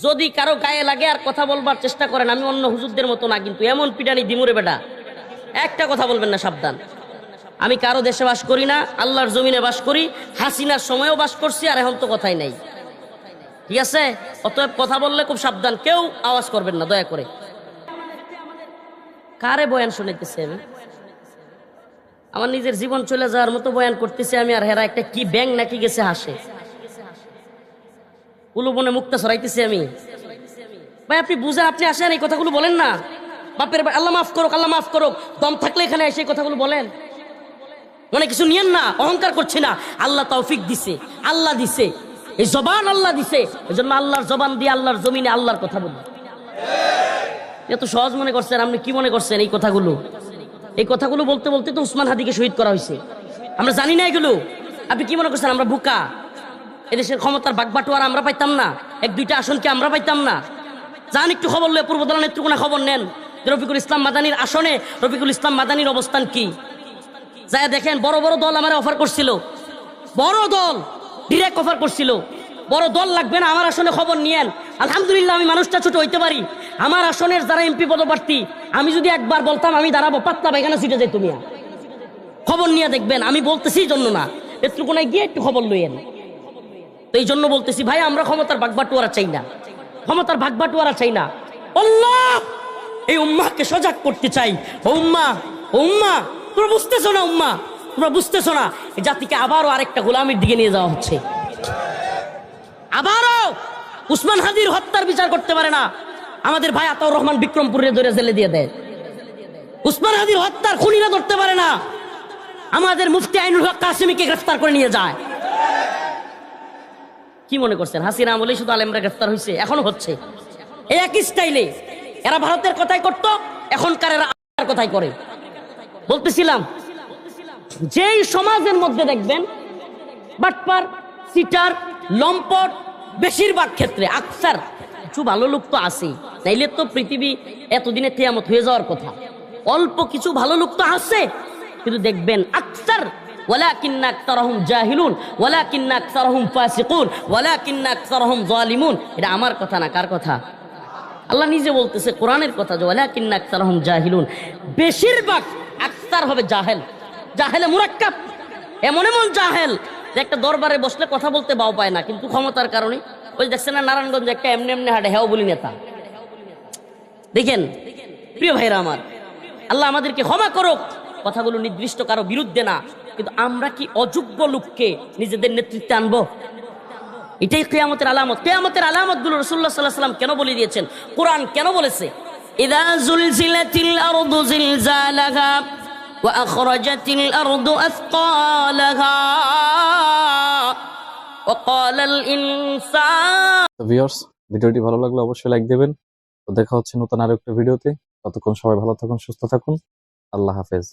যদি কারো গায়ে লাগে আর কথা বলবার চেষ্টা করেন, আমি অন্য হুজুরদের মতো না, কিন্তু এমন পিটানি দিমুরে বেটা, একটা কথা বলবেন না, সাবধান। আমি কারো দেশে বাস করি না, আল্লাহর জমিনে বাস করি, হাসিনার সময়ও বাস করছি, আর এখন তো কথাই নাই, ঠিক আছে? অতএব কথা বললে খুব সাবধান, কেউ আওয়াজ করবেন না দয়া করে। কারে বয়ান শুনাইতেছে আমি? আমার নিজের জীবন চলে যাওয়ার মতো বয়ান করতেছে আমি, আর হেরা একটা কি ব্যাং নাকি গেছে হাসে, উলুবনে মুক্তা সরাইতেছি আমি। ভাই আপনি বুঝে আপনি আসেন, এই কথাগুলো বলেন না। বাপের আল্লাহ মাফ করুক, আল্লাহ মাফ করুক, দম থাকলে এখানে এসে কথাগুলো বলেন। মানে কিছু নিয়েন না, অহংকার করছি না। আল্লাহ তৌফিক দিছে, আল্লাহ দিছে, এই জবান আল্লাহ দিছে, এই জন্য আল্লাহর জবান দিয়ে আল্লাহর জমিনে আল্লাহর কথা বলি। এত সহজ মনে করছেন? আপনি কি মনে করছেন এই কথাগুলো? এই কথাগুলো বলতে বলতে তো উসমান হাদিকে শহীদ করা হয়েছে, আমরা জানি না এগুলো। আপনি কি মনে করছেন আমরা বোকা? এদেশের ক্ষমতার বাগবাটোয়ারা আমরা পাইতাম না? এক দুইটা আসনকে আমরা পাইতাম না? যান একটু খবর লয়ে পূর্বদল নেত্রকোনা খবর নেন, রফিকুল ইসলাম মাদানির আসনে রফিকুল ইসলাম মাদানির অবস্থান কি, যায় দেখেন। বড় বড় দল আমার অফার করছিল, বড় দল ডিরেক্ট অফার করছিল, বড় দল লাগবে না, আমার আসনে খবর নিয়েন। আলহামদুলিল্লাহ আমি মানুষটা ছোট হইতে পারি, আমার আসনের যারা এমপি পদপ্রার্থী, আমি যদি একবার বলতাম আমি দাঁড়াবো, পাতলা পায়খানা সিটে যাই, তুমি খবর নিয়ে দেখবেন। আমি বলতেছি জন্য না, নেত্রকোনায় গিয়ে একটু খবর লইয়েন। তো এই জন্য বলতেছি ভাই, আমরা ক্ষমতার ভাগবাটোয়ারা চাই না, ক্ষমতার ভাগবাটোয়ারা চাই না। আল্লাহ এই উম্মাহকে সজাগ করতে চাই। ও উম্মা, ও উম্মা, তোমরা বুঝতেছো না? উম্মা তোমরা বুঝতেছো না? এই জাতিকে আবারও আরেকটা গোলামির দিকে নিয়ে যাওয়া হচ্ছে। আবারও উসমান হাদির হত্যার বিচার করতে পারে না, আমাদের ভাই আতাউর রহমান বিক্রমপুরে ধরে জেলে দিয়ে দেয়। উসমান হাদির হত্যার খুনিরা ধরতে পারে না, আমাদের মুফতি আইনুল হক কাসেমীকে গ্রেফতার করে নিয়ে যায়। কি মনে করছেন হাসিনা আমলেই শুধু আলেমরা গ্রেফতার হয়েছে? এখনো হচ্ছে এই একই স্টাইলে। এরা ভারতের কথাই করত, এখনকার এরা আল্লাহর কথাই করে। বলতেছিলাম যেই সমাজের মধ্যে দেখবেন বাটপার, সিটার, লম্পট, বেশিরভাগ ক্ষেত্রে আকসার, কিছু ভালো লোক তো আছেই, নাইলে তো পৃথিবী এতদিনে কিয়ামত হয়ে যাওয়ার কথা। অল্প কিছু ভালো লোক তো আছে, কিন্তু দেখবেন আকসার ওয়ালাকিন্না আকসারহুম জাহিলুন ওয়ালাকিন্না আকসারহুম ফাসিকুন ওয়ালাকিন্না আকসারহুম জালিমুন। এটা আমার কথা না, কার কথা? আল্লাহ নিজে বলতেছে, কোরআনের কথা, যে ওয়ালাকিন্না আকসারহুম জাহিলুন, বেশিরভাগ আকসার হবে জাহেল, জাহেলে মুরাক্কাব, এমন এমন জাহেল যে একটা দরবারে বসলে কথা বলতে বাও পায় না, কিন্তু ক্ষমতার কারণে। ওই দেখছেন না নারায়ণগঞ্জে একটা এমনি এমনি হাঁটে, হেও বলি নেতা। দেখেন প্রিয় ভাইরা আমার, আল্লাহ আমাদেরকে ক্ষমা করুক, কথাগুলো নির্দিষ্ট কারো বিরুদ্ধে না, কিন্তু আমরা কি অযোগ্য লোককে নিজেদের নেতৃত্বে আনবো? এটাই কিয়ামতের আলামত। কিয়ামতের আলামত গুলো রাসূলুল্লাহ সাল্লাল্লাহু আলাইহি ওয়াসাল্লাম কেন বলে দিয়েছেন, কোরআন কেন বলেছে? ইযা যুলজিলাতিল আরদু জিলজালাহা ওয়া আখরাজাতিল আরদু আথকালাহা ওয়া ক্বালাল ইনসান। ভিউয়ার্স, ভিডিওটি ভালো লাগলে অবশ্যই লাইক দেবেন। তো দেখা হচ্ছে নতুন আরেকটা ভিডিওতে। ততক্ষণ সবাই ভালো থাকুন, সুস্থ থাকুন। আল্লাহ হাফেজ।